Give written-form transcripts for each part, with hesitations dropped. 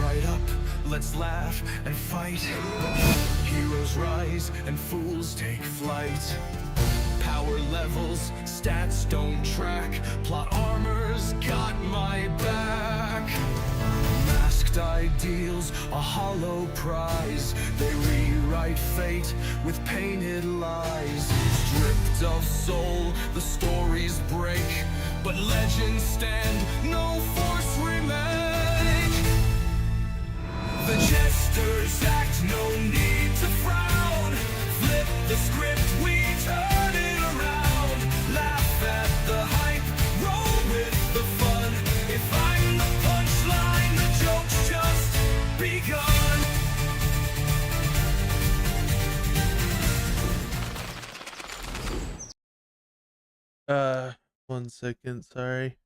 right up, let's laugh and fight. Heroes rise and fools take flight. Power levels, stats don't track. Plot armor's got my back. Masked ideals, a hollow prize. They rewrite fate with painted lies. Stripped of soul, the stories break, but legends stand, no force remake. The jesters act, no need to frown. Flip the script, we turn it around. Laugh at the hype, roll with the fun. If I'm the punchline, the joke's just begun. One second, sorry.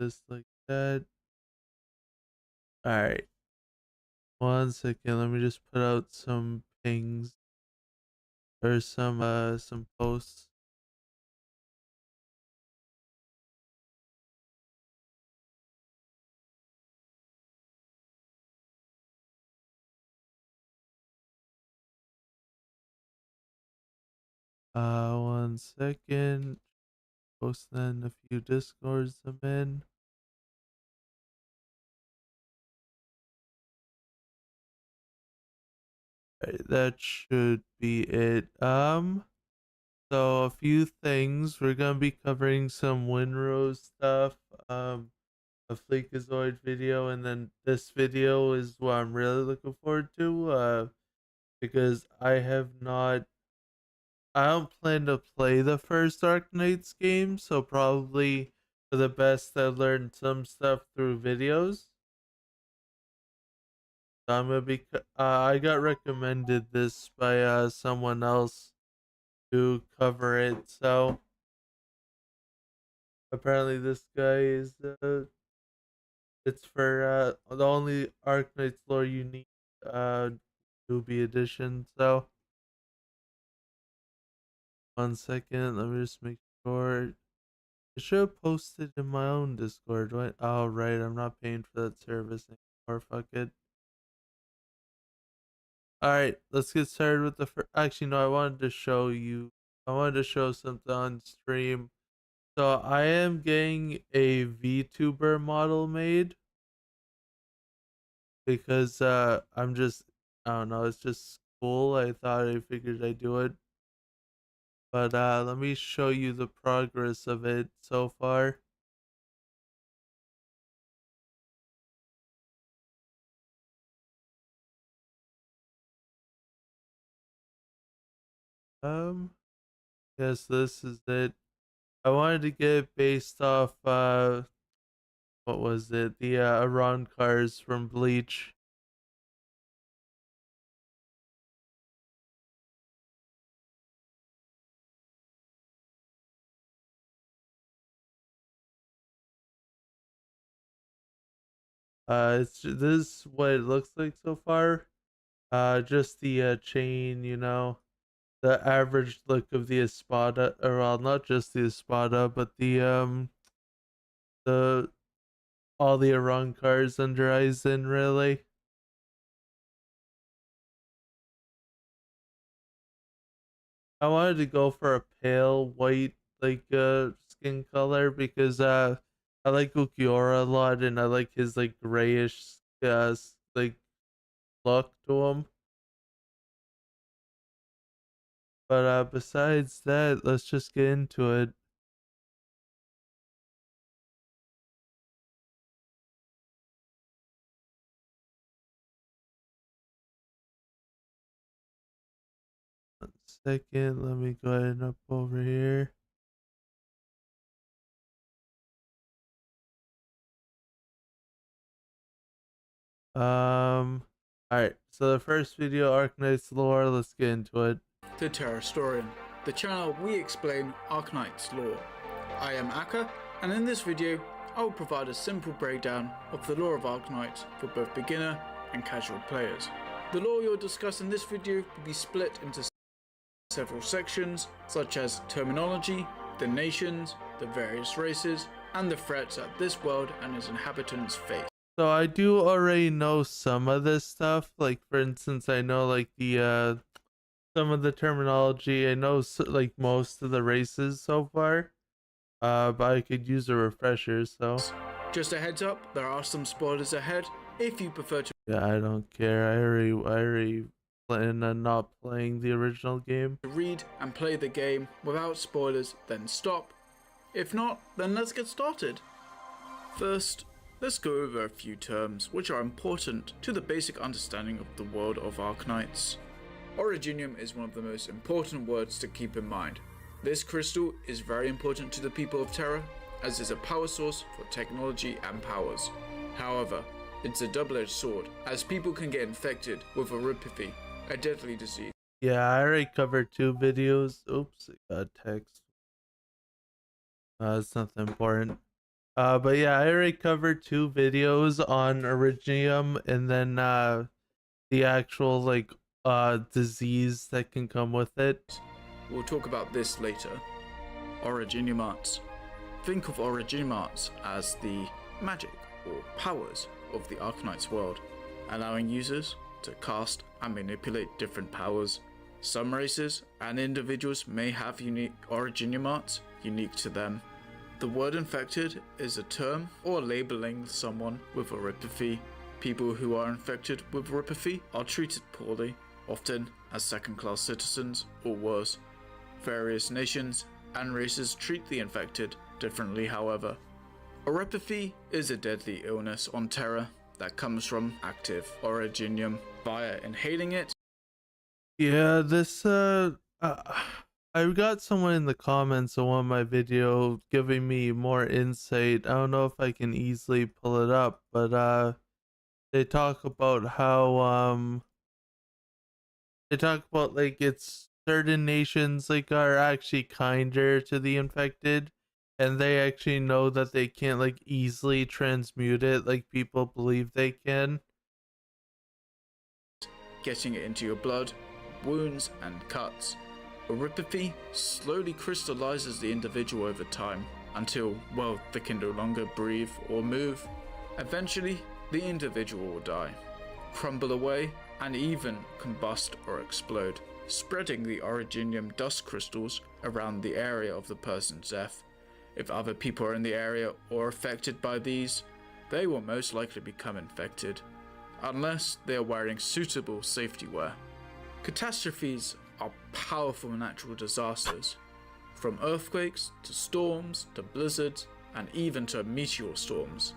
Just like that. Alright. 1 second, let me just put out some pings. Or some posts. One second. Posting a few discords I'm in. Alright, that should be it. So a few things. We're gonna be covering some Windrose stuff, a Fleekazoid video, and then this video is what I'm really looking forward to, because I don't plan to play the first Arknights game, so probably for the best I learned some stuff through videos. So I'm gonna be, I got recommended this by someone else to cover it, so apparently this guy is it's for the only Arknights lore you need newbie edition. So 1 second, let me just make sure. I should have posted in my own Discord, right? Oh right, I'm not paying for that service anymore. Fuck it. Alright, let's get started with the first. Actually no, I wanted to show something on stream. So I am getting a VTuber model made because I don't know, it's just cool. I figured I'd do it. But let me show you the progress of it so far. Yes, this is it. I wanted to get it based off what was it? The Iran cars from Bleach. This is what it looks like so far. Just the chain, you know, the average look of the Espada, or well, not just the Espada, but the all the Iran cars under Aizen, really. I wanted to go for a pale white like skin color because I like Ukiora a lot and I like his like grayish like look to him. But besides that, let's just get into it. Second, let me go ahead and up over here. Alright, so the first video, Arknights lore, let's get into it. The Terrastorian, the channel we explain Arknights lore. I am Akka, and in this video, I will provide a simple breakdown of the lore of Arknights for both beginner and casual players. The lore you'll discuss in this video will be split into several sections, such as terminology, the nations, the various races, and the threats that this world and its inhabitants face. So I do already know some of this stuff. Like for instance, I know like the some of the terminology. I know like most of the races so far. But I could use a refresher. So Just a heads up, there are some spoilers ahead. If you prefer to yeah, I don't care. I already plan on not playing the original game. read and play the game without spoilers, then stop. If not, then let's get started. First, let's go over a few terms which are important to the basic understanding of the world of Arknights. Originium is one of the most important words to keep in mind. This crystal is very important to the people of Terra, as it's a power source for technology and powers. However, it's a double-edged sword, as people can get infected with Oripathy, a deadly disease. Yeah, I already covered 2 videos. Oops, I got text. It's nothing important. But yeah, I already covered 2 videos on Originium, and then the actual like disease that can come with it. We'll talk about this later. Originium arts. Think of Originium arts as the magic or powers of the Arknights world, allowing users to cast and manipulate different powers. Some races and individuals may have unique Originium arts unique to them. The word infected is a term or labeling someone with Oripathy. People who are infected with Oripathy are treated poorly, often as second-class citizens or worse. Various nations and races treat the infected differently, however. Oripathy is a deadly illness on Terra that comes from active Originium. Via inhaling it, Yeah, this I got someone in the comments on one of my video giving me more insight. I don't know if I can easily pull it up, but they talk about how they talk about like it's certain nations like are actually kinder to the infected, and they actually know that they can't like easily transmute it like people believe they can. getting it into your blood, wounds and cuts. Oripathy slowly crystallizes the individual over time until, well, they can no longer breathe or move. Eventually, the individual will die, crumble away, and even combust or explode, spreading the Originium dust crystals around the area of the person's death. If other people are in the area or affected by these, they will most likely become infected, unless they are wearing suitable safety wear. Catastrophes are powerful natural disasters, from earthquakes to storms to blizzards and even to meteor storms.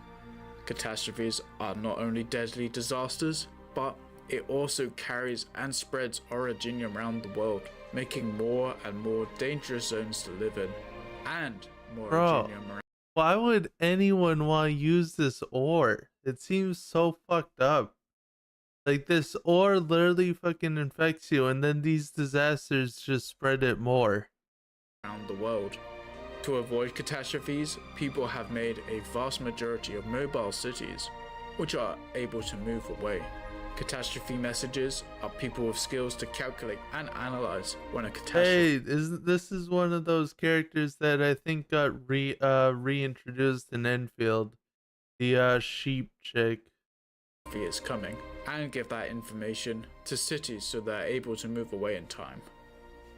Catastrophes are not only deadly disasters, but it also carries and spreads Originium around the world, making more and more dangerous zones to live in, and more Originium around. Why would anyone want to use this ore? It seems so fucked up. Like this ore literally fucking infects you, and then these disasters just spread it more. Around the world. To avoid catastrophes, people have made a vast majority of mobile cities, which are able to move away. Catastrophe messages are people with skills to calculate and analyze when a catastrophe. Hey, this is one of those characters that I think got reintroduced in Enfield, the sheep chick. Is coming, and give that information to cities so they're able to move away in time.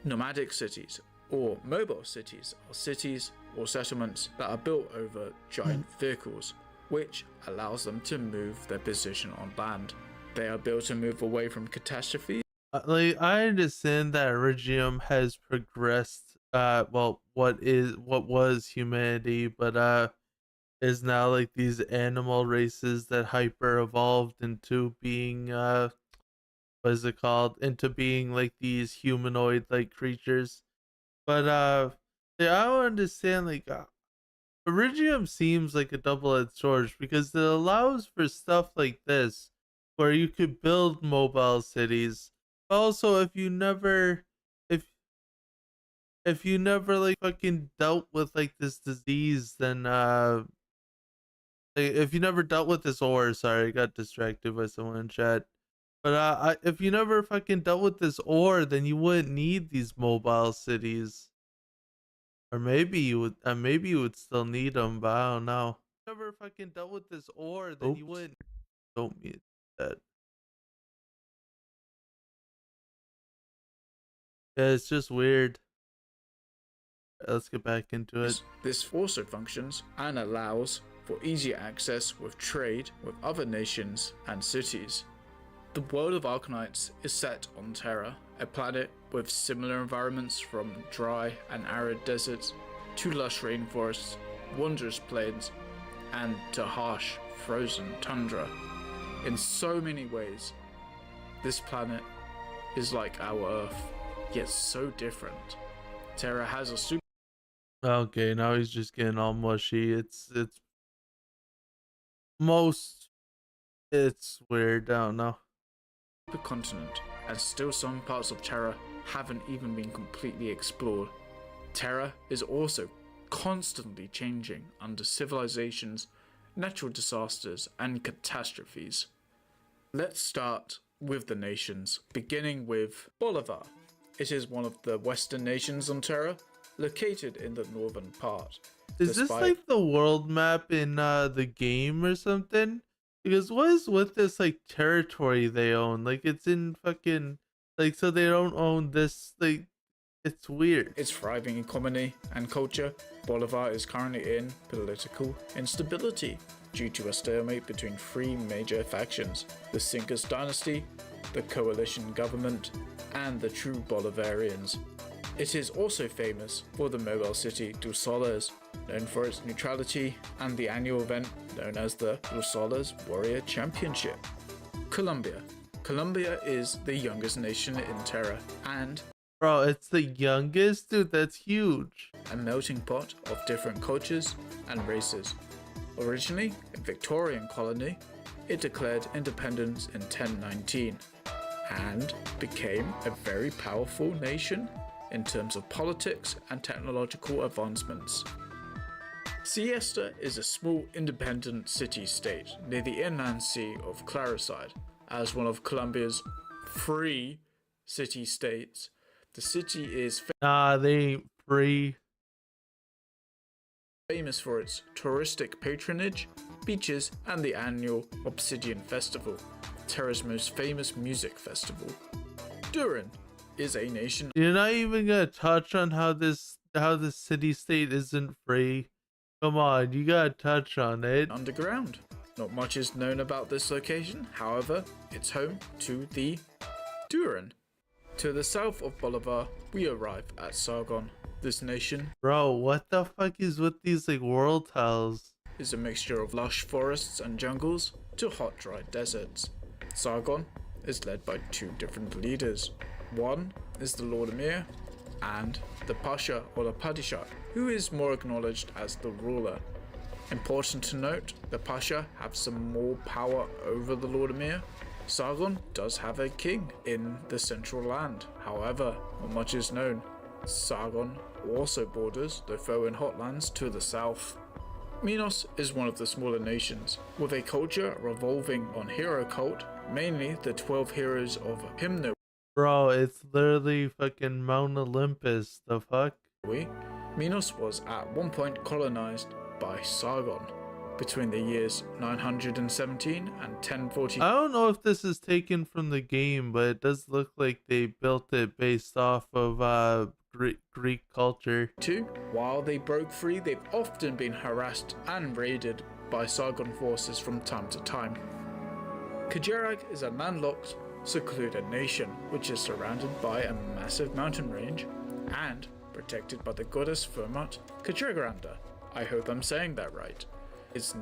Nomadic cities or mobile cities are cities or settlements that are built over giant vehicles, which allows them to move their position on land. They are built to move away from catastrophes. Like I understand that Originium has progressed. Well, what was humanity, but is now like these animal races that hyper evolved into being what is it called, into being like these humanoid like creatures. But yeah, I don't understand like Originium seems like a double-edged sword because it allows for stuff like this where you could build mobile cities. But also if you never like fucking dealt with like this disease, then if you never dealt with this ore, sorry, I got distracted by someone in chat. But if you never fucking dealt with this ore, then you wouldn't need these mobile cities. Or maybe you would still need them, but I don't know. Never fucking dealt with this ore, then you wouldn't. Don't mean that. Yeah, it's just weird. Let's get back into it. This also functions and allows for easier access with trade with other nations and cities. The world of Arknights is set on Terra, a planet with similar environments from dry and arid deserts to lush rainforests, wondrous plains, and to harsh, frozen tundra. In so many ways, this planet is like our Earth, yet so different. Terra has a super Okay, now he's just getting all mushy. It's weird. I don't know. continent, and still some parts of Terra haven't even been completely explored. Terra is also constantly changing under civilizations, natural disasters, and catastrophes. Let's start with the nations, beginning with Bolivar. It is one of the western nations on Terra, located in the northern part. Is this like the world map in the game or something? Because what is with this like territory they own? Like it's in fucking like, so they don't own this, like it's weird. Its thriving economy and culture, Bolivar is currently in political instability due to a stalemate between three major factions: the Sincas dynasty, the coalition government, and the true Bolivarians. It is also famous for the mobile city Dos Soles, known for its neutrality, and the annual event known as the Dos Soles Warrior Championship. Colombia. Colombia is the youngest nation in Terra and Bro, it's the youngest? Dude, that's huge. a melting pot of different cultures and races. Originally a Victorian colony, it declared independence in 1019 and became a very powerful nation in terms of politics and technological advancements. Siesta is a small independent city-state near the inland sea of Claricide. As one of Colombia's 3 city-states, the city is Nah, they ain't free. famous for its touristic patronage, beaches, and the annual Obsidian Festival, Terra's most famous music festival. Durin is a nation You're not even gonna touch on how this city state isn't free. Come on, you gotta touch on it. underground. Not much is known about this location, however, it's home to the Durin. To the south of Bolivar, we arrive at Sargon. This nation Bro, what the fuck is with these like world tiles? is a mixture of lush forests and jungles to hot, dry deserts. Sargon is led by 2 different leaders. One is the Lord Emir, and the Pasha or the Padishah, who is more acknowledged as the ruler. Important to note, the Pasha have some more power over the Lord Emir. Sargon does have a king in the central land, however, not much is known. Sargon also borders the Thoan Hotlands to the south. Minos is one of the smaller nations, with a culture revolving on hero cult, mainly the 12 heroes of Hymno. Bro, it's literally fucking Mount Olympus. The fuck? Minos was at one point colonized by Sargon between the years 917 and 1040. I don't know if this is taken from the game, but it does look like they built it based off of Greek culture. While they broke free, they've often been harassed and raided by Sargon forces from time to time. Kajerag is a landlocked, secluded nation which is surrounded by a massive mountain range and protected by the goddess Fermat Kajergranda. I hope I'm saying that right. Its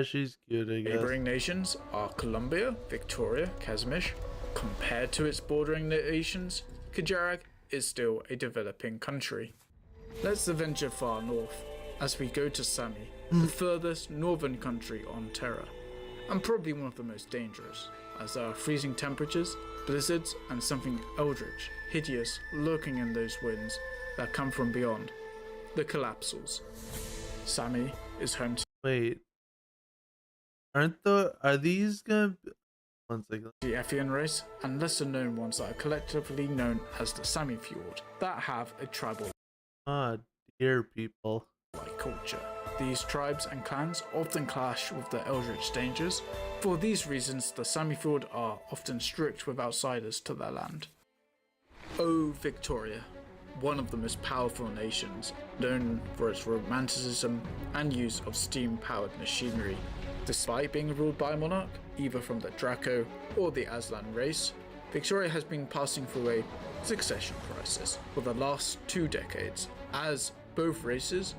She's cute, I guess. neighboring nations are Colombia, Victoria, Kazmish. Compared to its bordering nations, Kajerag is still a developing country. Let's venture far north as we go to Sami, the furthest northern country on Terra, and probably one of the most dangerous, as there are freezing temperatures, blizzards, and something eldritch, hideous, lurking in those winds that come from beyond, the Collapsals. Sami is home to Wait. Are these gonna be... One second. the Effian race, and lesser known ones that are collectively known as the Sami Fjord, that have a tribal Here, people. like culture. These tribes and clans often clash with the Eldritch dangers. For these reasons, the Samifield are often strict with outsiders to their land. O Victoria, one of the most powerful nations, known for its romanticism and use of steam-powered machinery. Despite being ruled by a monarch, either from the Draco or the Aslan race, Victoria has been passing through a succession crisis for the last 2 decades, as both races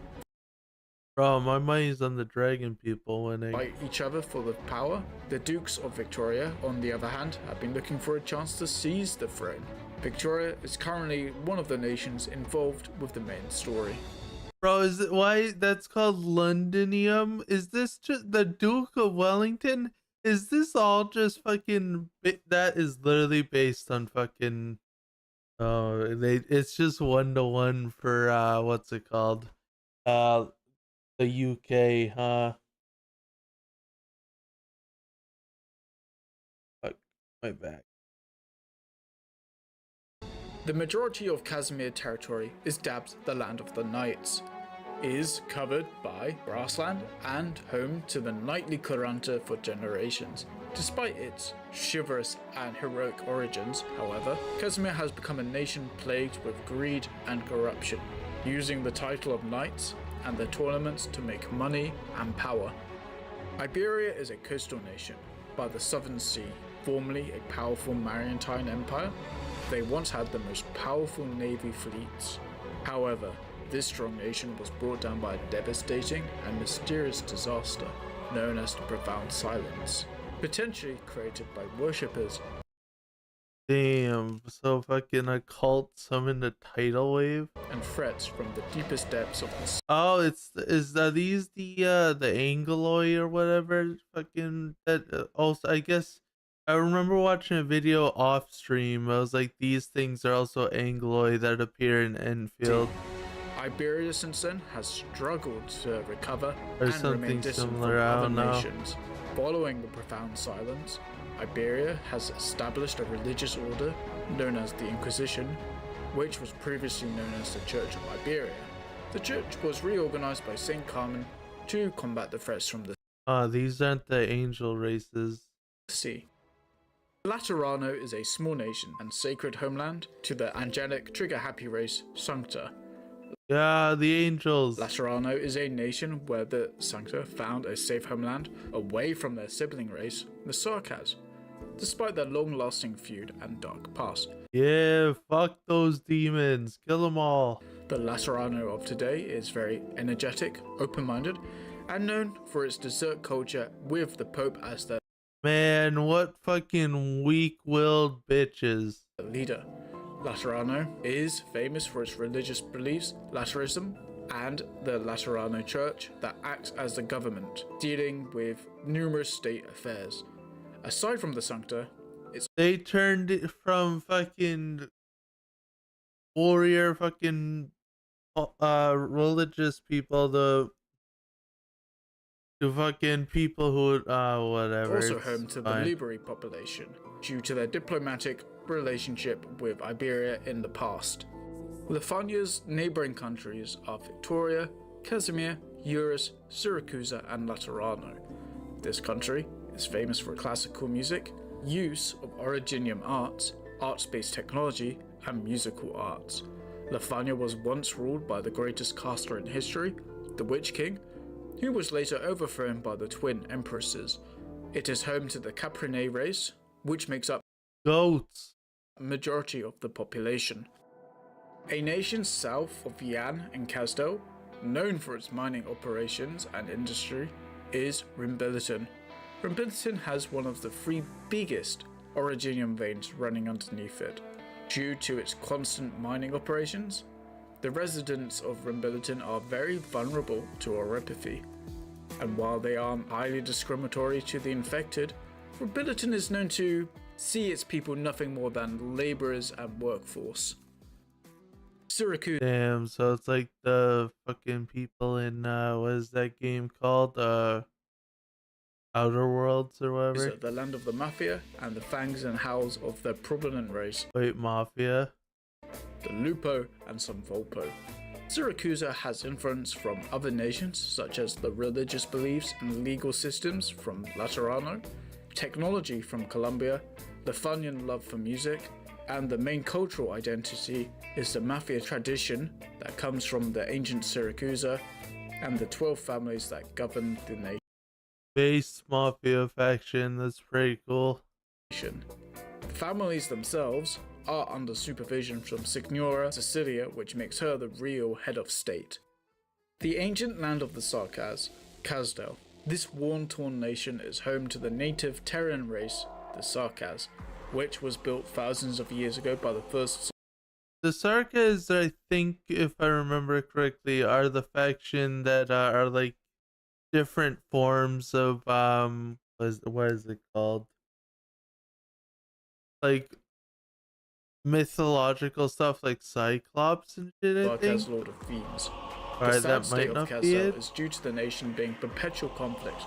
Bro, my money's on the dragon people winning. fight each other for the power. The Dukes of Victoria, on the other hand, have been looking for a chance to seize the throne. Victoria is currently one of the nations involved with the main story. Bro, is it why that's called Londonium? Is this just the Duke of Wellington? Is this all just fucking that is literally based on fucking it's just 1-to-1 for what's it called? The UK, huh? Fuck my back. The majority of Casimir territory is dubbed the Land of the Knights, is covered by grassland and home to the knightly Kuranta for generations. Despite its chivalrous and heroic origins, however, Casimir has become a nation plagued with greed and corruption, using the title of knights and their tournaments to make money and power. Iberia is a coastal nation by the Southern Sea, formerly a powerful maritime empire. They once had the most powerful navy fleets. However, this strong nation was brought down by a devastating and mysterious disaster known as the Profound Silence, potentially created by worshippers. Damn, so fucking a cult summoned a tidal wave. And threats from the deepest depths of the sea. Oh, these the Angloid or whatever? Fucking that. Also, I guess I remember watching a video off stream. I was like, these things are also Angloid that appear in Enfield. Iberia since then has struggled to recover Or and something remain distant from similar, I other don't know. nations. Following the Profound Silence, Iberia has established a religious order known as the Inquisition, which was previously known as the Church of Iberia. The church was reorganized by Saint Carmen to combat the threats from the These aren't the angel races. sea. Laterano is a small nation and sacred homeland to the angelic trigger-happy race Sancta. Yeah, the angels. Laterano is a nation where the Sancta found a safe homeland away from their sibling race, the Sarkaz, despite their long-lasting feud and dark past. Yeah, fuck those demons. Kill them all. The Laterano of today is very energetic, open-minded, and known for its dessert culture with the Pope as their Man, what fucking weak-willed bitches. leader. Laterano is famous for its religious beliefs, Laterism, and the Laterano Church that acts as the government, dealing with numerous state affairs. Aside from the Sancta, They turned it from fucking warrior fucking religious people to fucking people who whatever. also it's home to the fine. Liberi population, due to their diplomatic relationship with Iberia in the past. Lefania's neighbouring countries are Victoria, Casimir, Eurus, Syracuse, and Laterano. This country is famous for classical music, use of Originium arts, arts-based technology, and musical arts. Lefania was once ruled by the greatest caster in history, the Witch King, who was later overthrown by the twin empresses. It is home to the Caprine race, which makes up Goats. a majority of the population. A nation south of Yan and Casdel, known for its mining operations and industry, is Rimbiliton. Rimbiliton has one of the 3 biggest orogenium veins running underneath it. Due to its constant mining operations, the residents of Rimbiliton are very vulnerable to oropathy, and while they are highly discriminatory to the infected, Rimbiliton is known to see its people nothing more than labourers and workforce. Syracuse Damn, so it's like the fucking people in what is that game called? Outer Worlds or is whatever. the land of the Mafia and the fangs and howls of the prominent race, Wait, Mafia. the Lupo and some Volpo. Syracusa has influence from other nations such as the religious beliefs and legal systems from Laterano, technology from Colombia, the Funyun love for music, and the main cultural identity is the mafia tradition that comes from the ancient Syracusa and the 12 families that govern the nation. Base mafia faction, that's pretty cool. The families themselves are under supervision from Signora Cecilia, which makes her the real head of state. The ancient land of the Sarkaz, Kazdel. This worn-torn nation is home to the native Terran race, the Sarkaz, which was built thousands of years ago by the first. The Sarkaz, I think, if I remember correctly, are the faction that are like different forms of what is it called? Like mythological stuff like Cyclops and shit, I think. Sarkaz Lord of Fiends. Alright, The sad that state might of not be Kazdel it. is due to the nation being perpetual conflict,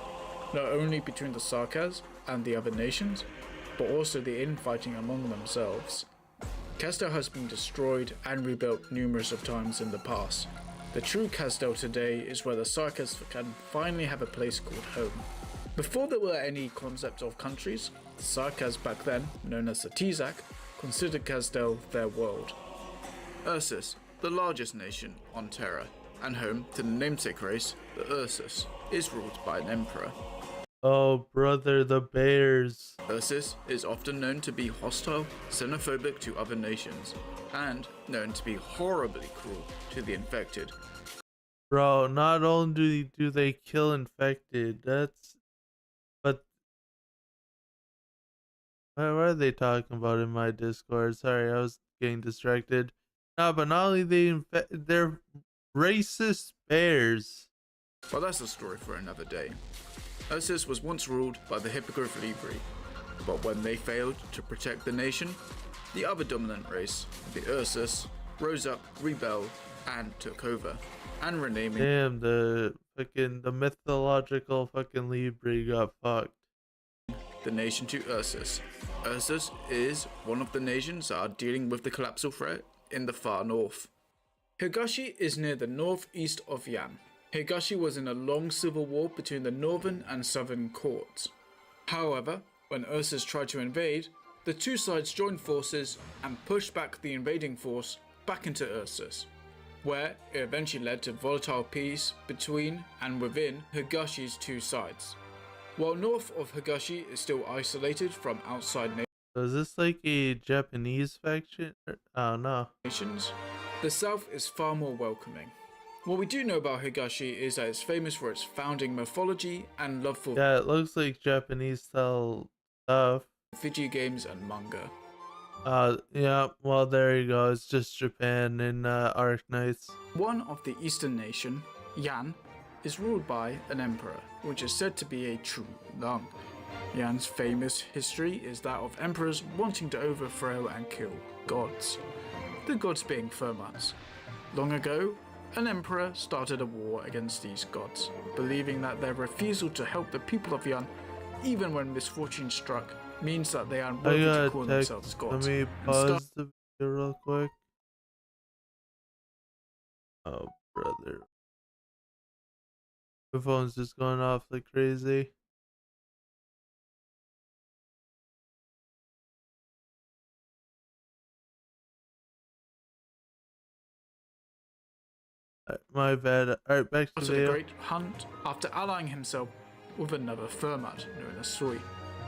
not only between the Sarkaz and the other nations, but also the infighting among themselves. Kazdel has been destroyed and rebuilt numerous of times in the past. The true Kazdel today is where the Sarkaz can finally have a place called home. Before there were any concept of countries, the Sarkaz back then, known as the Tizak, considered Kazdel their world. Ursus, the largest nation on Terra, and home to the namesake race, the Ursus, is ruled by an emperor. Oh, brother, the bears. Ursus is often known to be hostile, xenophobic to other nations, and known to be horribly cruel to the infected. Bro, not only do they kill infected, but what are they talking about in my Discord? Sorry, I was getting distracted. No, but not only they're racist bears. Well, that's a story for another day. Ursus was once ruled by the Hippogriff Libri, but when they failed to protect the nation, the other dominant race, the Ursus, rose up, rebelled, and took over, and renaming Damn, the mythological fucking Libri got fucked. the nation to Ursus. Ursus is one of the nations that are dealing with the collapsal threat in the far north. Higashi is near the northeast of Yan. Higashi was in a long civil war between the northern and southern courts. However, when Ursus tried to invade, the two sides joined forces and pushed back the invading force back into Ursus, where it eventually led to volatile peace between and within Higashi's two sides. While north of Higashi is still isolated from outside So is this like a Japanese faction? Oh no. nations, the south is far more welcoming. What we do know about Higashi is that it's famous for its founding mythology and love for Yeah, it looks like Japanese style stuff. video games and manga. Yeah, well there you go. It's just Japan and Arknights. One of the eastern nation, Yan, is ruled by an emperor, which is said to be a true Lang. Yan's famous history is that of emperors wanting to overthrow and kill gods, the gods being Fermats. Long ago, an emperor started a war against these gods, believing that their refusal to help the people of Yan, even when misfortune struck, means that they are I unworthy got to a call text. themselves Let gods. me and pause the video real quick. Oh, brother. My phone's just going off like crazy. My bad. Alright, back to the After the video. Great Hunt, after allying himself with another Fermat known as Sui,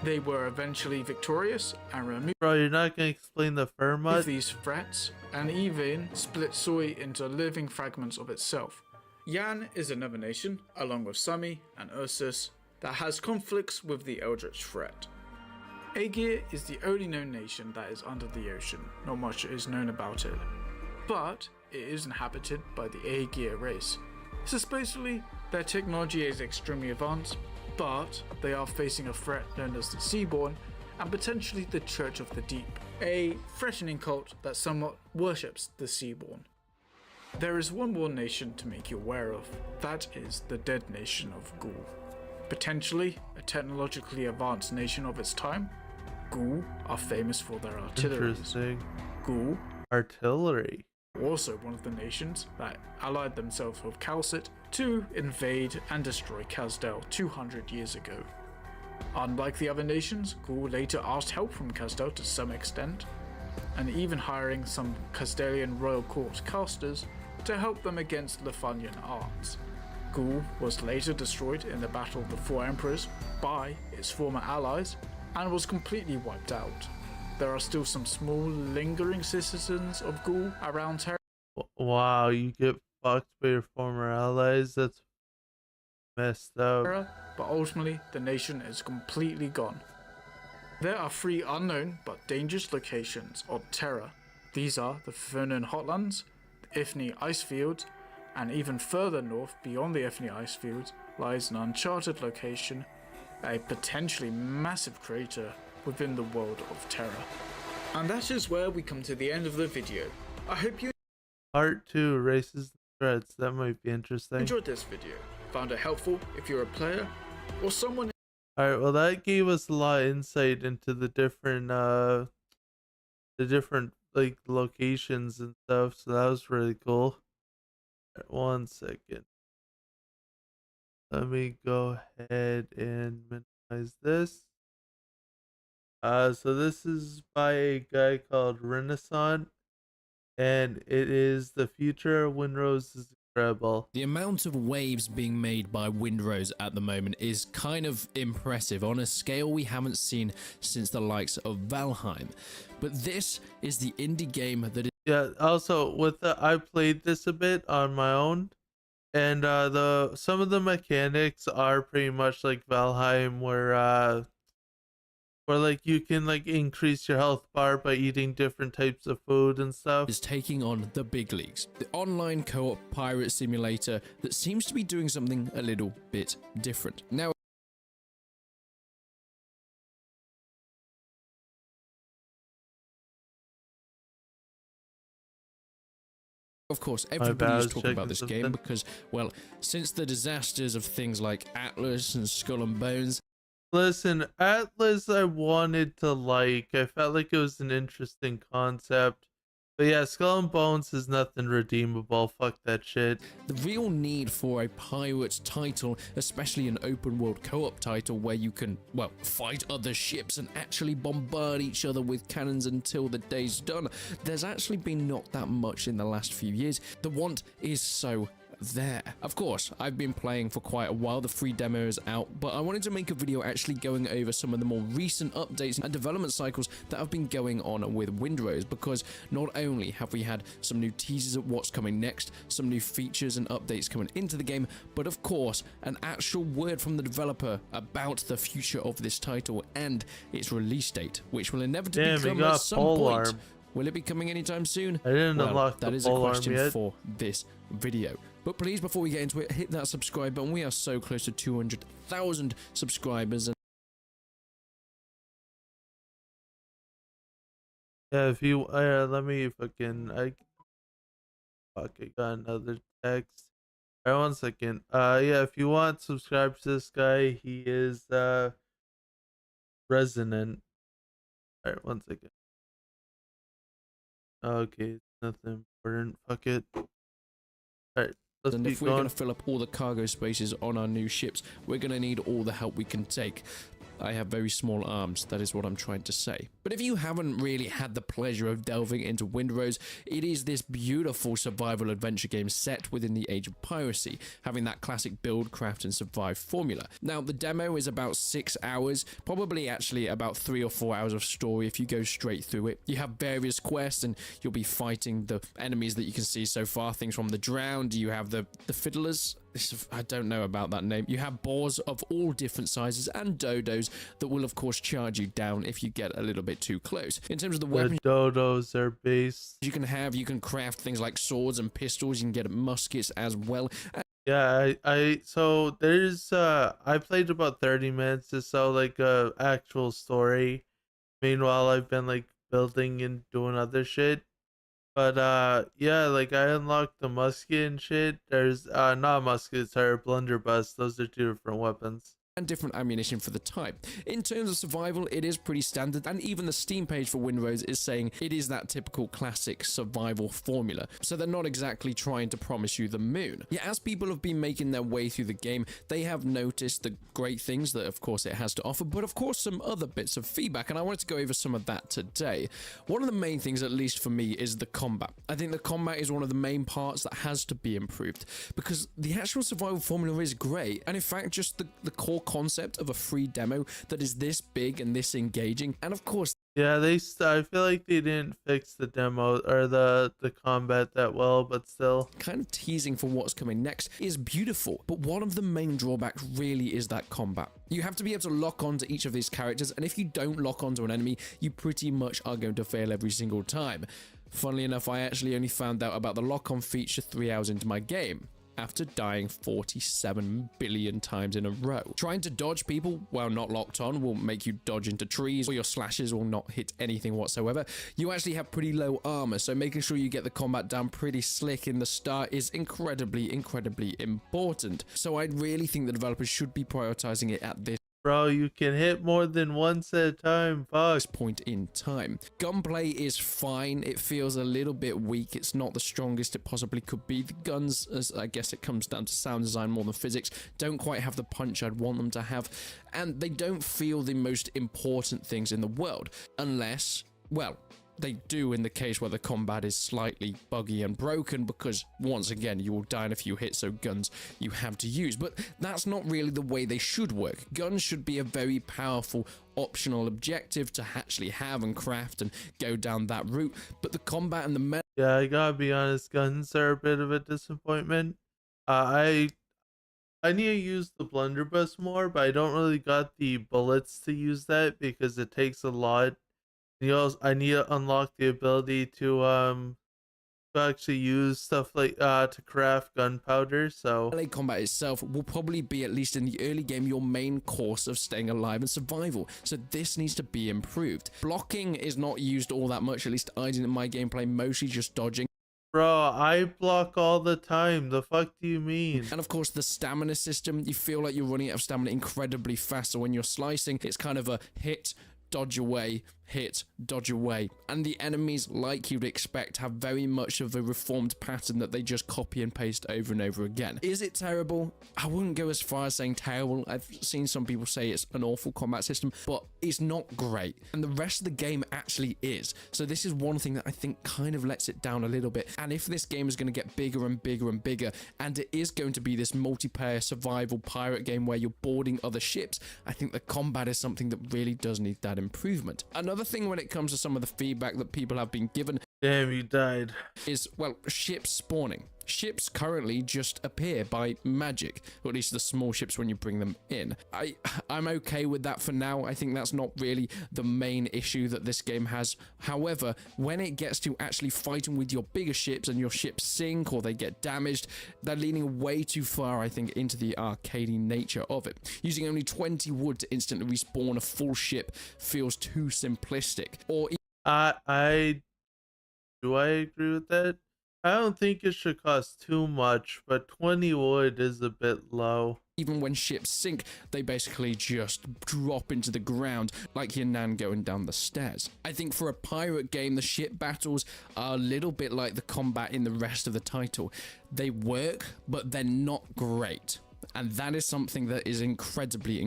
they were eventually victorious and removed Bro, you're not gonna explain the Fermat? these threats and even split Sui into living fragments of itself. Yan is another nation, along with Sami and Ursus, that has conflicts with the Eldritch threat. Aegir is the only known nation that is under the ocean. Not much is known about it, but it is inhabited by the Aegir race. Supposedly, their technology is extremely advanced, but they are facing a threat known as the Seaborn and potentially the Church of the Deep, a threatening cult that somewhat worships the Seaborn. There is one more nation to make you aware of, that is the Dead Nation of Ghoul. Potentially a technologically advanced nation of its time, Ghoul are famous for their artillery. Interesting. Ghoul Artillery. also one of the nations that allied themselves with Calcit to invade and destroy Kazdel 200 years ago. Unlike the other nations, Gaul later asked help from Kazdel to some extent, and even hiring some Kazdelian royal court casters to help them against Lithuanian arms. Gaul was later destroyed in the Battle of the Four Emperors by its former allies and was completely wiped out. There are still some small lingering citizens of Gaul around Terra. Wow, you get fucked by your former allies? That's messed up. But ultimately the nation is completely gone. There are 3 unknown but dangerous locations on Terra. These are the Fernan Hotlands, the Ifni Icefield, and even further north beyond the Ifni Icefield lies an uncharted location, a potentially massive crater within the world of Terra. And that is where we come to the end of the video. I hope you Part 2, Races and Threats. That might be interesting. enjoyed this video, found it helpful if you're a player or someone. Alright, well that gave us a lot of insight into the different like locations and stuff, so that was really cool. Alright, 1 second. Let me go ahead and minimize this. So this is by a guy called Renaissance, and it is the future of Windrose is incredible. The amount of waves being made by Windrose at the moment is kind of impressive on a scale we haven't seen since the likes of Valheim. But this is the indie game that is Yeah, also with I played this a bit on my own, and some of the mechanics are pretty much like Valheim, where like you can like increase your health bar by eating different types of food and stuff. taking on the big leagues. The online co-op pirate simulator that seems to be doing something a little bit different. Now, of course, everybody is talking about this game because, well, since the disasters of things like Atlas and Skull and Bones. Listen, Atlas I wanted to like. I felt like it was an interesting concept. But yeah, Skull and Bones is nothing redeemable. Fuck that shit. The real need for a pirate title, especially an open world co-op title where you can, well, fight other ships and actually bombard each other with cannons until the day's done. There's actually been not that much in the last few years. The want is so there. Of course, I've been playing for quite a while, the free demo is out, but I wanted to make a video actually going over some of the more recent updates and development cycles that have been going on with Windrose, because not only have we had some new teasers of what's coming next, some new features and updates coming into the game, but of course, an actual word from the developer about the future of this title and its release date, which will inevitably come at some point. Will it be coming anytime soon? I didn't unlock the that is a question yet. for this video. But please, before we get into it, hit that subscribe button. We are so close to 200,000 subscribers. And yeah, if you let me fucking I got another text. Alright, 1 second. Yeah, if you want, subscribe to this guy. He is resonant. Alright, 1 second. Okay, nothing important. Fuck it. Alright, let's keep if we're going. going to fill up all the cargo spaces on our new ships, we're going to need all the help we can take. I have very small arms, that is what I'm trying to say. But if you haven't really had the pleasure of delving into Windrose, it is this beautiful survival adventure game set within the age of piracy, having that classic build, craft and survive formula. Now, the demo is about 6 hours, probably actually about 3 or 4 hours of story if you go straight through it. You have various quests and you'll be fighting the enemies that you can see so far, things from the drowned, you have the fiddlers. I don't know about that name. You have boars of all different sizes and dodos that will of course charge you down if you get a little bit too close. In terms of the weapons, the dodos are based. you can craft things like swords and pistols. You can get muskets as well. Yeah, so there's I played about 30 minutes or so, like actual story. Meanwhile, I've been like building and doing other shit. But yeah, like I unlocked the musket and shit. There's not muskets, sorry, blunderbuss. Those are 2 different weapons. and different ammunition for the type. In terms of survival, it is pretty standard, and even the Steam page for Windrose is saying it is that typical classic survival formula, so they're not exactly trying to promise you the moon. Yet as people have been making their way through the game, they have noticed the great things that of course it has to offer, but of course some other bits of feedback, and I wanted to go over some of that today. One of the main things, at least for me, is the combat. I think the combat is one of the main parts that has to be improved, because the actual survival formula is great, and in fact just the core concept of a free demo that is this big and this engaging, and of course Yeah, I feel like they didn't fix the demo or the combat that well, but still. kind of teasing for what's coming next is beautiful, but one of the main drawbacks really is that combat. You have to be able to lock onto each of these characters, and if you don't lock onto an enemy, you pretty much are going to fail every single time. Funnily enough, I actually only found out about the lock-on feature 3 hours into my game, after dying 47 billion times in a row. Trying to dodge people while not locked on will make you dodge into trees, or your slashes will not hit anything whatsoever. You actually have pretty low armor, so making sure you get the combat down pretty slick in the start is incredibly important. So I really think the developers should be prioritizing it at this Bro, you can hit more than once at a time. Fuck. point in time. Gunplay is fine. It feels a little bit weak. It's not the strongest it possibly could be. The guns, as I guess it comes down to sound design more than physics, don't quite have the punch I'd want them to have, and they don't feel the most important things in the world, unless, well, they do in the case where the combat is slightly buggy and broken, because once again you will die in a few hits, so guns you have to use, but that's not really the way they should work. Guns should be a very powerful optional objective to actually have and craft and go down that route, but the combat and the Yeah, I gotta be honest, guns are a bit of a disappointment. I need to use the blunderbuss more, but I don't really got the bullets to use that because it takes a lot. I need to unlock the ability to actually use stuff like to craft gunpowder. So melee combat itself will probably be, at least in the early game, your main course of staying alive and survival, so this needs to be improved. Blocking is not used all that much, at least I did in my gameplay, mostly just dodging. bro, I block all the time. The fuck do you mean? And of course the stamina system, you feel like you're running out of stamina incredibly fast, so when you're slicing, it's kind of a hit, dodge away, hit, dodge away, and the enemies, like you'd expect, have very much of a reformed pattern that they just copy and paste over and over again. Is it terrible? I wouldn't go as far as saying terrible. I've seen some people say it's an awful combat system, but it's not great, and the rest of the game actually is. So this is one thing that I think kind of lets it down a little bit, and if this game is going to get bigger and bigger and bigger, and it is going to be this multiplayer survival pirate game where you're boarding other ships, I think the combat is something that really does need that improvement. Another thing when it comes to some of the feedback that people have been given Damn, you died. is, well, ships spawning. Ships currently just appear by magic, or at least the small ships when you bring them in. I'm okay with that for now. I think that's not really the main issue that this game has. However, when it gets to actually fighting with your bigger ships and your ships sink or they get damaged, they're leaning way too far, I think, into the arcadey nature of it. Using only 20 wood to instantly respawn a full ship feels too simplistic. Or Do I agree with that? I don't think it should cost too much, but 20 wood is a bit low. even when ships sink, they basically just drop into the ground like your nan going down the stairs. I think for a pirate game, the ship battles are a little bit like the combat in the rest of the title. They work, but they're not great. And that is something that is incredibly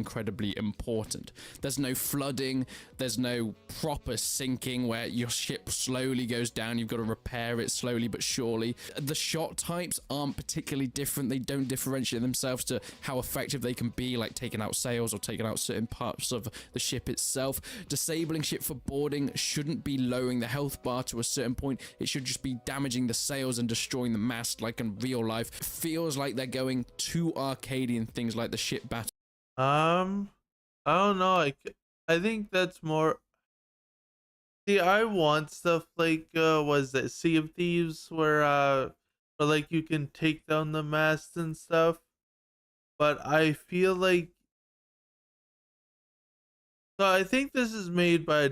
important. There's no flooding, there's no proper sinking where your ship slowly goes down, you've got to repair it slowly but surely. The shot types aren't particularly different, they don't differentiate themselves to how effective they can be, like taking out sails or taking out certain parts of the ship itself. Disabling ship for boarding shouldn't be lowering the health bar to a certain point, it should just be damaging the sails and destroying the mast like in real life. It feels like they're going too Arcadian things like the ship battle. I don't know. I think that's more. See, I want stuff like was it Sea of Thieves where like you can take down the mast and stuff. But I feel like I think this is made by a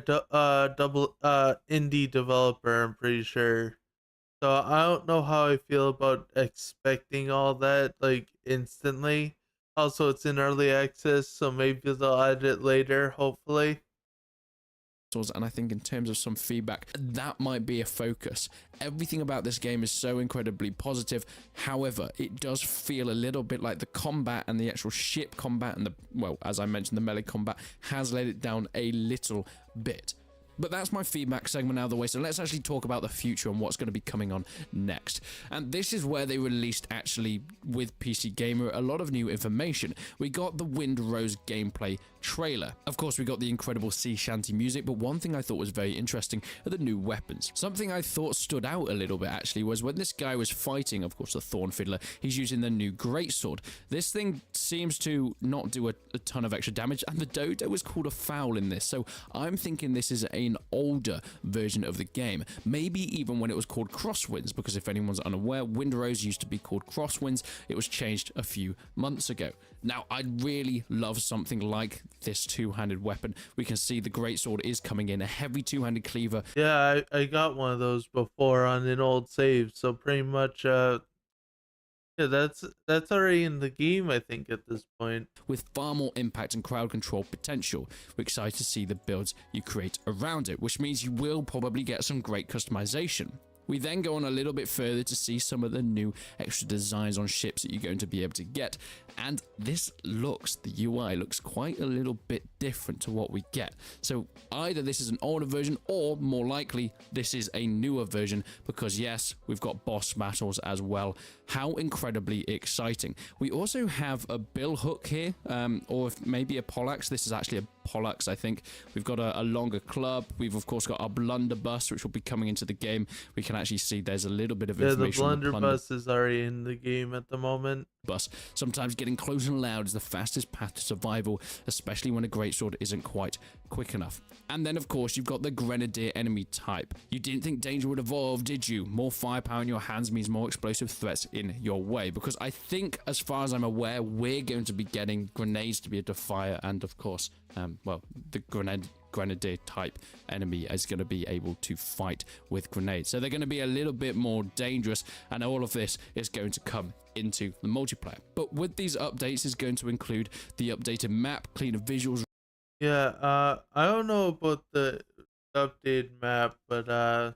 double indie developer, I'm pretty sure. So I don't know how I feel about expecting all that like instantly. Also, it's in early access, so maybe they'll add it later, hopefully. And I think in terms of some feedback, that might be a focus. Everything about this game is so incredibly positive. However, it does feel a little bit like the combat and the actual ship combat and the, well, as I mentioned, the melee combat has let it down a little bit. But that's my feedback segment out of the way, so let's actually talk about the future and what's going to be coming on next. And this is where they released, actually, with PC Gamer, a lot of new information. We got the Windrose gameplay trailer. Of course, we got the incredible sea shanty music, but one thing I thought was very interesting are the new weapons. Something I thought stood out a little bit, actually, was when this guy was fighting, of course, the Thorn Fiddler, he's using the new greatsword. This thing seems to not do a ton of extra damage, and the dodo was called a foul in this, so I'm thinking this is an older version of the game, maybe even when it was called Crosswinds, because if anyone's unaware, Windrose used to be called Crosswinds. It was changed a few months ago. Now, I'd really love something like this two-handed weapon. We can see the greatsword is coming in, a heavy two-handed cleaver. Yeah, I got one of those before on an old save, so pretty much, yeah, that's already in the game, I think, at this point. With far more impact and crowd control potential. We're excited to see the builds you create around it, which means you will probably get some great customization. We then go on a little bit further to see some of the new extra designs on ships that you're going to be able to get, and this looks, the UI looks quite a little bit different to what we get. So either this is an older version, or more likely this is a newer version, because yes, we've got boss battles as well. How incredibly exciting. We also have a bill hook here, or maybe a poleaxe. This is actually a poleaxe, I think. We've got a longer club. We've of course got our blunderbuss, which will be coming into the game. We can actually see there's a little bit of information. Yeah, the blunderbuss is already in the game at the moment. Sometimes getting close and loud is the fastest path to survival, especially when a greatsword isn't quite quick enough. And then of course you've got the grenadier enemy type. You didn't think danger would evolve, did you? More firepower in your hands means more explosive threats in your way, because I think, as far as I'm aware, we're going to be getting grenades to be able to fire, and of course, well, the grenadier type enemy is going to be able to fight with grenades, so they're going to be a little bit more dangerous, and all of this is going to come into the multiplayer. But with these updates is going to include the updated map, cleaner visuals. Yeah, I don't know about the updated map, but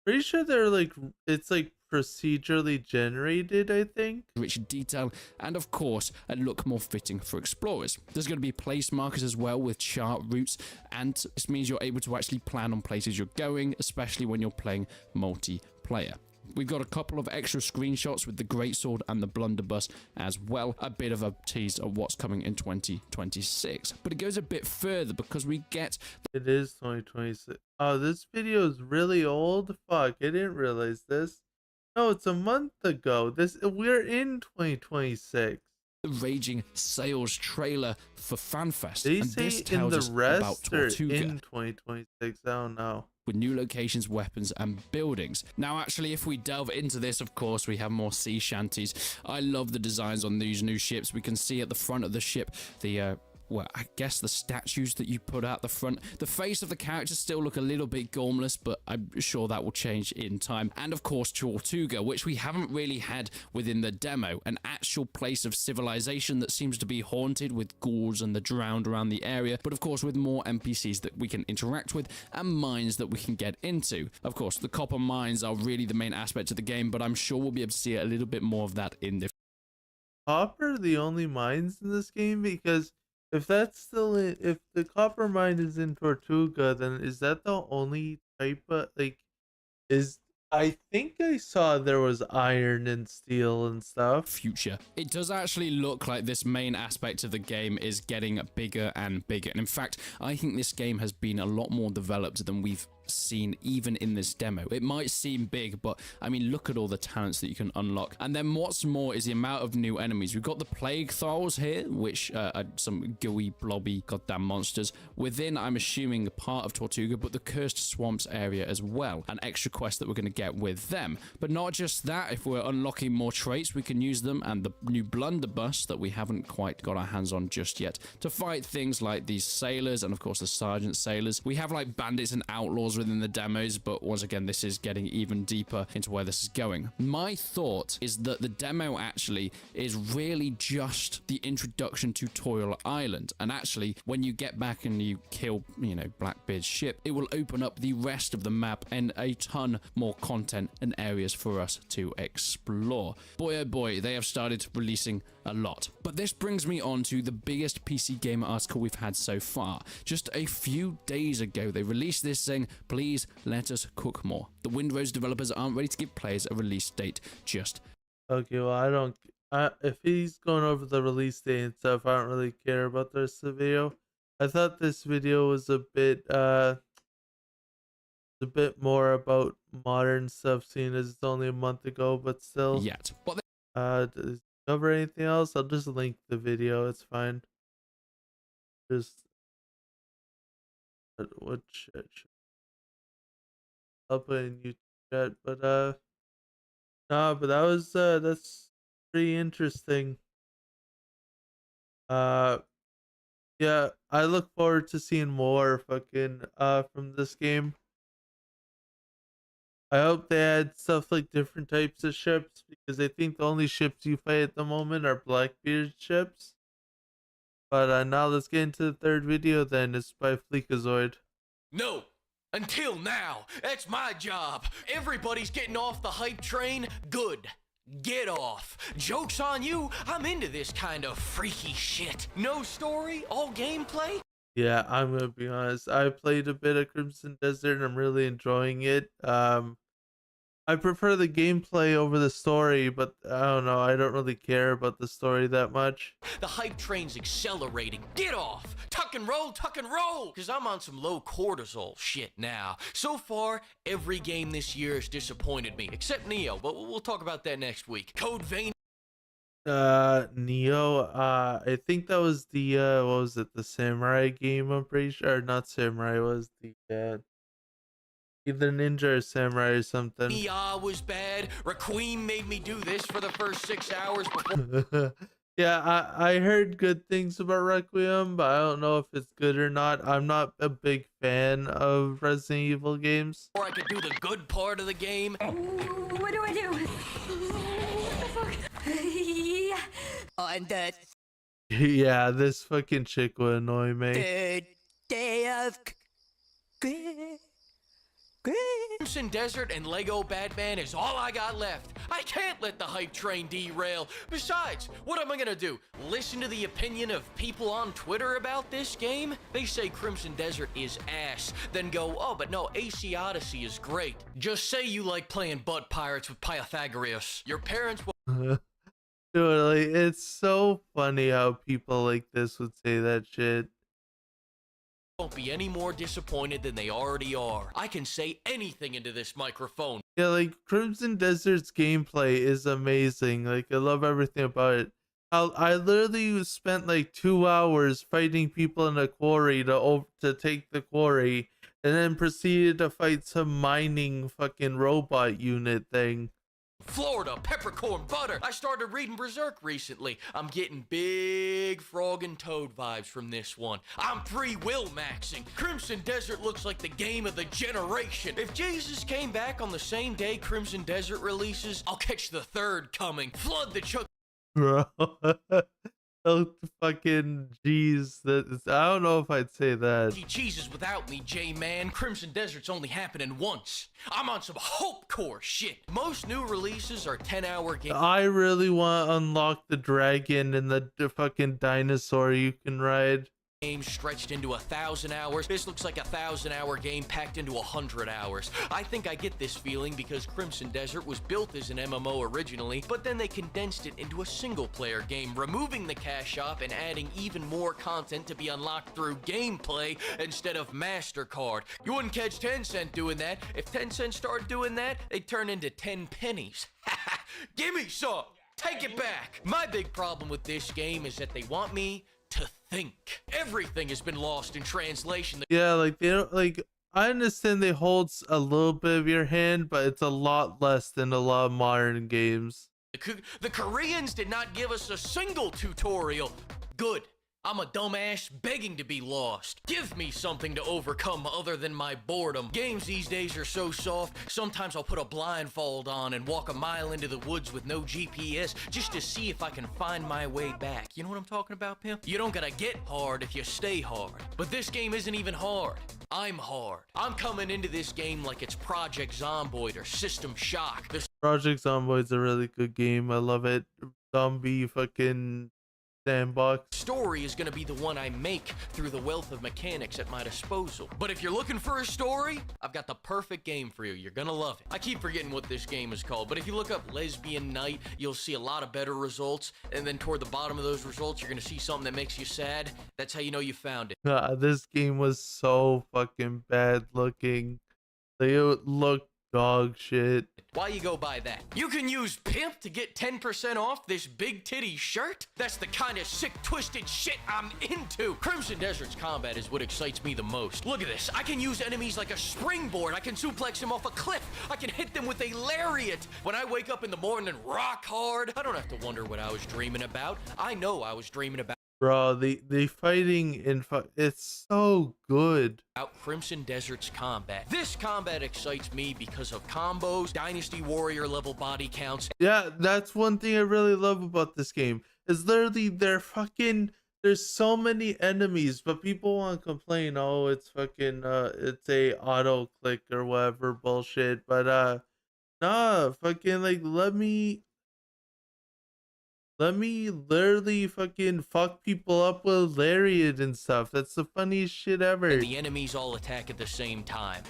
pretty sure they're like, it's like procedurally generated, I think. Richer detail, and of course a look more fitting for explorers. There's going to be place markers as well with chart routes, and this means you're able to actually plan on places you're going, especially when you're playing multiplayer. We've got a couple of extra screenshots with the greatsword and the blunderbuss as well. A bit of a tease of what's coming in 2026. But it goes a bit further because we get... It is 2026. Oh, this video is really old? Fuck, I didn't realize this. No, it's a month ago. We're in 2026. The Raging Sales trailer for FanFest. They and say this in tells the us about rest or Tortuga. in 2026? I don't know. With new locations, weapons, and buildings. Now, actually, if we delve into this, of course, we have more sea shanties. I love the designs on these new ships. We can see at the front of the ship the well, I guess the statues that you put out the front. The face of the characters still look a little bit gormless, but I'm sure that will change in time. And of course, Tortuga, which we haven't really had within the demo, an actual place of civilization that seems to be haunted with ghouls and the drowned around the area, but of course with more NPCs that we can interact with and mines that we can get into. Of course, the copper mines are really the main aspect of the game, but I'm sure we'll be able to see a little bit more of that in the... Copper the only mines in this game? Because if that's still in, if the copper mine is in Tortuga, then is that the only type of, like, I think I saw there was iron and steel and stuff. Future. It does actually look like this main aspect of the game is getting bigger and bigger. And in fact, I think this game has been a lot more developed than we've seen even in this demo. It might seem big, but I mean, look at all the talents that you can unlock. And then what's more is the amount of new enemies. We've got the plague thralls here, which are some gooey, blobby, goddamn monsters within, I'm assuming, part of Tortuga, but the cursed swamps area as well. An extra quest that we're going to get with them. But not just that, if we're unlocking more traits, we can use them, and the new blunderbuss that we haven't quite got our hands on just yet, to fight things like these sailors and of course the sergeant sailors. We have like bandits and outlaws within the demos, but once again, this is getting even deeper into where this is going. My thought is that the demo actually is really just the introduction to Toil Island, and actually when you get back and you kill, you know, Blackbeard's ship, it will open up the rest of the map and a ton more content and areas for us to explore. Boy oh boy, they have started releasing a lot. But this brings me on to the biggest PC Gamer article we've had so far. Just a few days ago, they released this saying, please let us cook more. The Windrose developers aren't ready to give players a release date just. Okay, well, if he's going over the release date and stuff, I don't really care about the rest of the video. I thought this video was a bit more about modern stuff, seeing as it's only a month ago, but still. Yet. What Does it cover anything else? I'll just link the video, it's fine. Just what shit. I'll put in YouTube chat, but no, but that was that's pretty interesting. Yeah, I look forward to seeing more fucking from this game. I hope they add stuff like different types of ships, because I think the only ships you fight at the moment are Blackbeard ships. But now let's get into the third video then. It's by Fleekazoid. No! Until now! That's my job! Everybody's getting off the hype train? Good. Get off. Joke's on you, I'm into this kind of freaky shit. No story, all gameplay? Yeah, I'm gonna be honest. I played a bit of Crimson Desert and I'm really enjoying it. I prefer the gameplay over the story, but I don't know, I don't really care about the story that much. The hype train's accelerating. Get off! Tuck and roll, cause I'm on some low cortisol shit now. So far, every game this year has disappointed me, except Neo, but we'll talk about that next week. Code Vein. Neo, I think that was the what was it, the samurai game, I'm pretty sure, or not samurai, it was the either ninja or samurai or something. Nia was bad. Requiem made me do this for the first 6 hours before. Yeah, I heard good things about Requiem, but I don't know if it's good or not. I'm not a big fan of Resident Evil games. Or I could do the good part of the game. What do I do? What the fuck? Yeah. On the Yeah, this fucking chick would annoy me. third day of Crimson Desert and Lego Batman is all I got left. I can't let the hype train derail. Besides, what am I gonna do? Listen to the opinion of people on Twitter about this game? They say Crimson Desert is ass. Then go, oh, but no, AC Odyssey is great. Just say you like playing butt pirates with Pythagoras. Your parents will Dude, like, it's so funny how people like this would say that shit. won't be any more disappointed than they already are. I can say anything into this microphone. Yeah, like Crimson Desert's gameplay is amazing. Like, I love everything about it. I literally spent like 2 hours fighting people in a quarry to take the quarry, and then proceeded to fight some mining fucking robot unit thing. Florida, peppercorn, butter. I started reading Berserk recently. I'm getting big frog and toad vibes from this one. I'm free will maxing. Crimson Desert looks like the game of the generation. If Jesus came back on the same day Crimson Desert releases, I'll catch the third coming. Flood the Chuck. Bro. Oh, fucking jeez. I don't know if I'd say that. Cheeses without me, J-Man. Crimson Desert's only happening once. I'm on some hope core shit. Most new releases are 10-hour games. I really want to unlock the dragon and the fucking dinosaur you can ride. Games stretched into 1,000 hours. This looks like a 1,000-hour game packed into 100 hours. I think I get this feeling because Crimson Desert was built as an MMO originally, but then they condensed it into a single-player game, removing the cash shop and adding even more content to be unlocked through gameplay instead of MasterCard. You wouldn't catch Tencent doing that. If Tencent started doing that, they'd turn into 10 pennies. Give me some! Take it back! My big problem with this game is that they want me to think. Everything has been lost in translation. Yeah, like they don't like. I understand they hold a little bit of your hand, but it's a lot less than a lot of modern games. The Koreans did not give us a single tutorial. Good. I'm a dumbass begging to be lost. Give me something to overcome other than my boredom. Games these days are so soft, sometimes I'll put a blindfold on and walk a mile into the woods with no GPS just to see if I can find my way back. You know what I'm talking about, pimp? You don't gotta get hard if you stay hard. But this game isn't even hard. I'm hard. I'm coming into this game like it's Project Zomboid or System Shock. The Project Zomboid is a really good game. I love it. Zombie fucking sandbox. story is gonna be the one I make through the wealth of mechanics at my disposal. But if you're looking for a story, I've got the perfect game for you. You're gonna love it. I keep forgetting what this game is called, but if you look up Lesbian Night, you'll see a lot of better results, and then toward the bottom of those results, you're gonna see something that makes you sad. That's how you know you found it. This game was so fucking bad looking. It looked dog shit. Why you go buy that? You can use Pimp to get 10% off this big titty shirt? That's the kind of sick, twisted shit I'm into. Crimson Desert's combat is what excites me the most. Look at this. I can use enemies like a springboard. I can suplex them off a cliff. I can hit them with a lariat. When I wake up in the morning rock hard, I don't have to wonder what I was dreaming about. I know I was dreaming about Bro, the fighting in it's so good. Crimson Desert's combat. This combat excites me because of combos, Dynasty Warrior level body counts. Yeah, that's one thing I really love about this game. Is literally there's so many enemies, but people want to complain, oh, it's fucking it's a auto click or whatever bullshit. But nah, fucking like let me literally fucking fuck people up with lariat and stuff. That's the funniest shit ever. And the enemies all attack at the same time.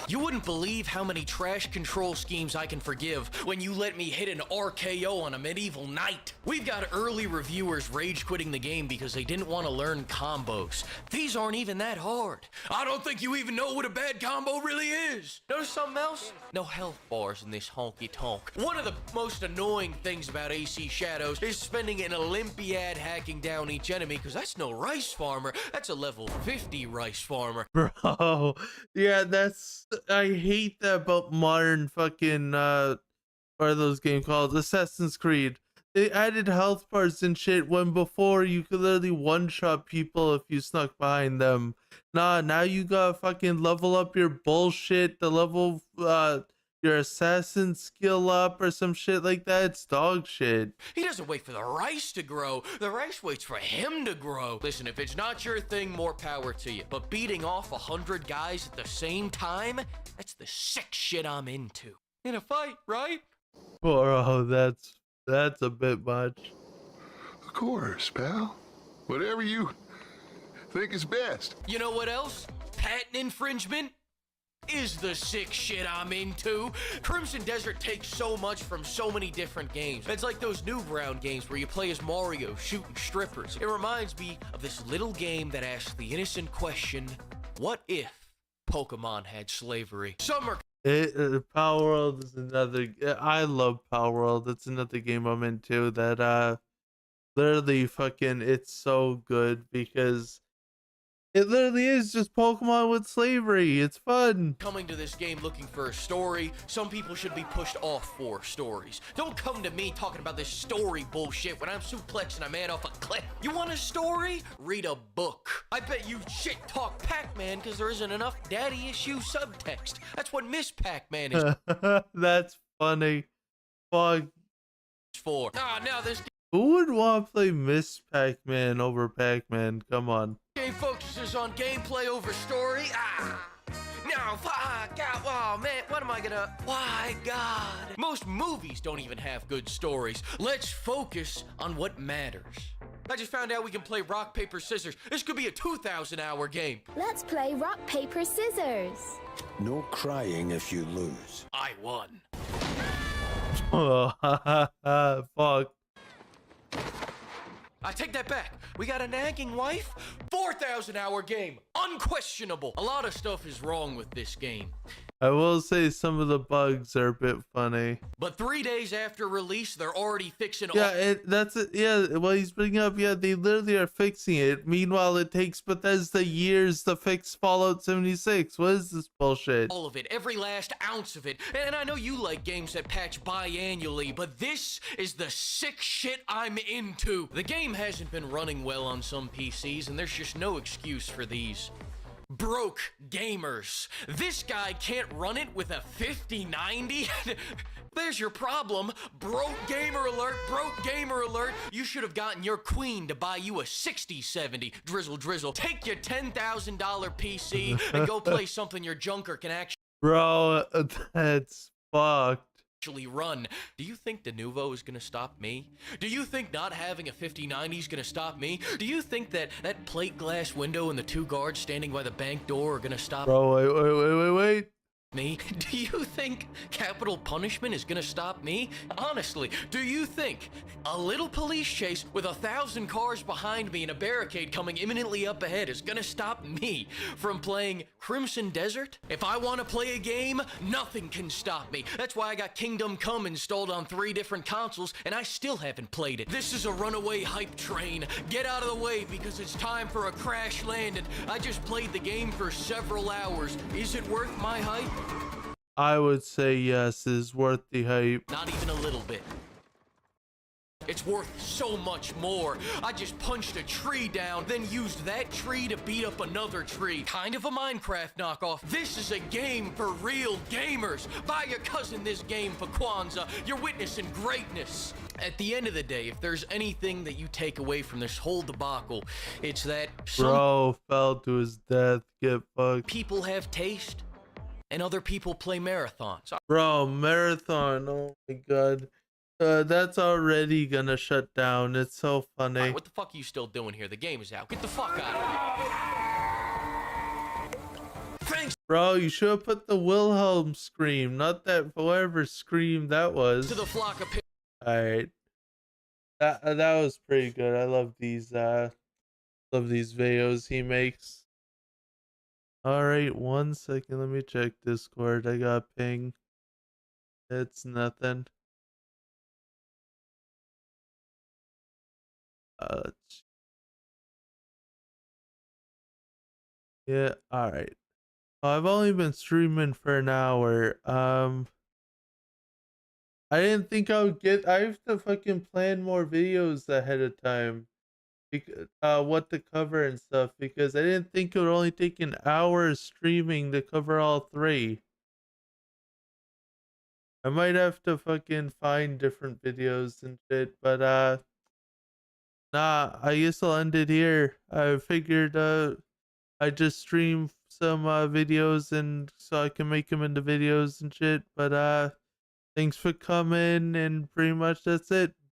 You wouldn't believe how many trash control schemes I can forgive when you let me hit an RKO on a medieval knight. We've got early reviewers rage quitting the game because they didn't want to learn combos. These aren't even that hard. I don't think you even know what a bad combo really is. Notice something else? No health bars in this honky tonk. One of the most annoying things about AC Shadows is spending an Olympiad hacking down each enemy, because that's no rice farmer. That's a level 50 rice farmer. Bro, yeah, I hate that about modern fucking what are those games called? Assassin's Creed. They added health bars and shit when before you could literally one-shot people if you snuck behind them. Nah, now you gotta fucking level up your bullshit, the level your assassin skill up or some shit like that. It's dog shit. He doesn't wait for the rice to grow. The rice waits for him to grow. Listen, if it's not your thing, more power to you. But beating off 100 guys at the same time, that's the sick shit I'm into. In a fight, right? Bro, that's a bit much. Of course, pal. Whatever you think is best. You know what else? Patent infringement is the sick shit I'm into. Crimson Desert takes so much from so many different games. It's like those Newground games where you play as Mario shooting strippers. It reminds me of this little game that asks the innocent question, what if Pokemon had slavery? Summer Power World is another. I love Power World. It's another game I'm into that literally fucking it's so good because it literally is just Pokemon with slavery. It's fun. coming to this game looking for a story. Some people should be pushed off for stories. Don't come to me talking about this story bullshit when I'm suplexing a man off a cliff. You want a story? Read a book. I bet you shit talk Pac-Man because there isn't enough daddy issue subtext. That's what Miss Pac-Man is That's funny. Fuck. for. Now this Who would want to play Miss Pac-Man over Pac-Man? Come on. game focuses on gameplay over story. No, fuck out. Oh, man, what am I gonna... Why, God. Most movies don't even have good stories. Let's focus on what matters. I just found out we can play rock, paper, scissors. This could be a 2,000-hour game. Let's play rock, paper, scissors. No crying if you lose. I won. Oh, fuck. I take that back. We got a nagging wife? 4,000-hour game. Unquestionable. A lot of stuff is wrong with this game. I will say some of the bugs are a bit funny. But 3 days after release, they're already fixing Yeah, that's it. Yeah, well, he's bringing up, yeah, they literally are fixing it. Meanwhile, it takes Bethesda years to fix Fallout 76. What is this bullshit? all of it, every last ounce of it. And I know you like games that patch biannually, but this is the sick shit I'm into. The game game hasn't been running well on some PCs, and there's just no excuse for these broke gamers. This guy can't run it with a 5090? There's your problem. Broke gamer alert, broke gamer alert. You should have gotten your queen to buy you a 6070. Drizzle, drizzle. Take your $10,000 PC and go play something your junker can Bro, that's fucked. actually run. Do you think the Nuvo is gonna stop me? Do you think not having a 5090 is gonna stop me? Do you think that plate glass window and the 2 guards standing by the bank door are gonna stop Bro, wait. me? Do you think capital punishment is gonna stop me? Honestly, do you think a little police chase with 1,000 cars behind me and a barricade coming imminently up ahead is gonna stop me from playing Crimson Desert? If I want to play a game, nothing can stop me. That's why I got Kingdom Come installed on 3 different consoles and I still haven't played it. This is a runaway hype train. Get out of the way because it's time for a crash landing. I just played the game for several hours. Is it worth my hype? I would say yes, is worth the hype. Not even a little bit. It's worth so much more. I just punched a tree down, then used that tree to beat up another tree. Kind of a Minecraft knockoff. This is a game for real gamers. Buy your cousin this game for Kwanzaa. You're witnessing greatness. At the end of the day, if there's anything that you take away from this whole debacle, it's that some Bro fell to his death. Get fucked. people have taste and other people play marathons. Bro, marathon. Oh my god. That's already gonna shut down. It's so funny. Alright, what the fuck are you still doing here? The game is out. Get the fuck out of here. Thanks Bro, you should have put the Wilhelm scream, not that whatever scream that was. to the flock of Alright. That was pretty good. I love these videos he makes. Alright, 1 second. Let me check Discord. I got ping. It's nothing. Yeah, alright. I've only been streaming for an hour. I didn't think I would get. I have to fucking plan more videos ahead of time. What to cover and stuff, because I didn't think it would only take an hour streaming to cover all 3. I might have to fucking find different videos and shit, but nah, I guess I'll end it here. I figured I just stream some videos and so I can make them into videos and shit, but thanks for coming, and pretty much that's it.